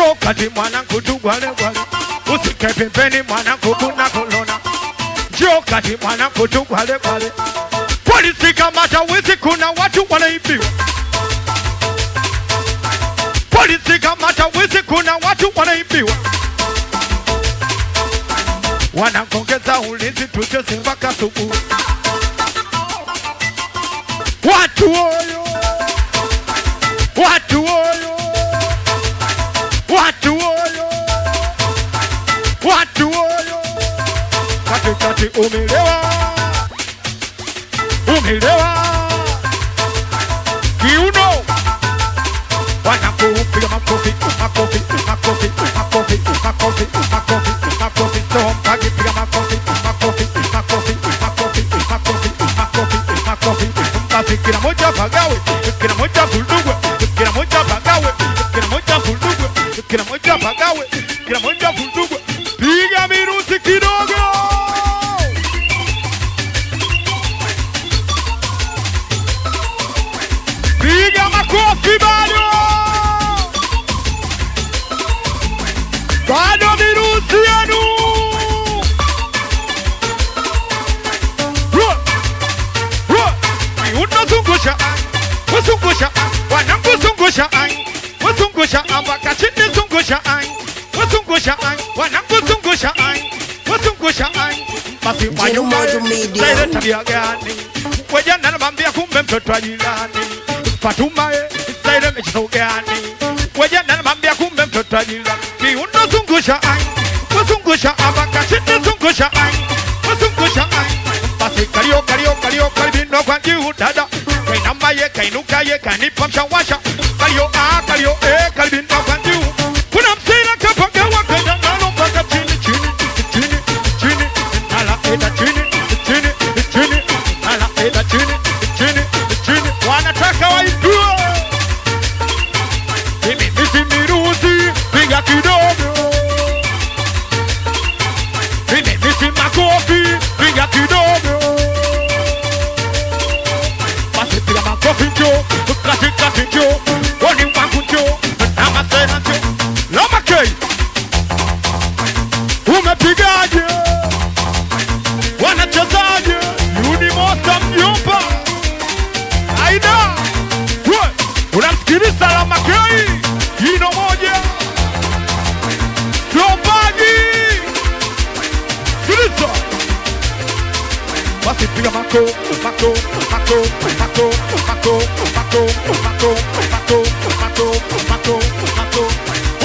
Njoo kati mwanangu tugwale gwale, usikae pembeni mwanangu kuna kolona. Njoo kati mwanangu tugwale gwale. Polisi kamata wizi, kuna watu wanaibiwa. Polisi kamata wizi, kuna watu wanaibiwa. Wanakongeza ulinzi tucheze mpaka asubuhi. Watu oyo, watu oyo, watu oyo, watu oyo. Katikati umelewa, umelewa. Kiuno wanakupiga makofi, makofi, makofi, makofi, makofi, makofi, makofi. Tomba kipiga makofi, makofi, makofi, makofi, makofi, makofi, makofi. Basi kila moja pagawe, kila moja bulugwe, kila moja pagawe, kila moja bulugwe, kila moja pagawe, kila moja bulugwe. Piga mirusi kidogo. Piga makofi bado. Bado mirusi yenu. Unazungusha ai, wazungusha ai, wananguzungusha ai, wazungusha mpaka chini zungusha ai, wazungusha ai, wananguzungusha ai, wazungusha ai. Basi wanyuma zaire tabia gani? Wejana anamwambia kumbe mtoto wa jirani. Fatuma zaire mechizo gani? Wejana anamwambia kumbe mtoto wa jirani. Unazungusha ai, wazungusha mpaka chini zungusha ai, wazungusha ai. Basi kalio kalio kalio kalbino kwa juu dada. Kainama ye kainuka ye kanipa mshawasha. Kalio kalio kalbino kwa juu. Kuna msina kapaga wakenda nalo mpaka chini chini chini chini. Nala eda chini chini chini. Nala eda chini chini chini. Wanataka waipue. Mimi misi miruzi piga kidogo. Mimi misi makofi piga kidogo. Basi piga makofi njoo, katika njoo, woni wangu njoo, na masena njoo. Lama kei, umepigaje? Wanachezaje? Yuni Mosta mjomba. Aida, unamsikiliza Lama kei? Jino moja. Tombagi. Sikiliza. Basi piga mako, mako, mako, mako, mako, mako, mako,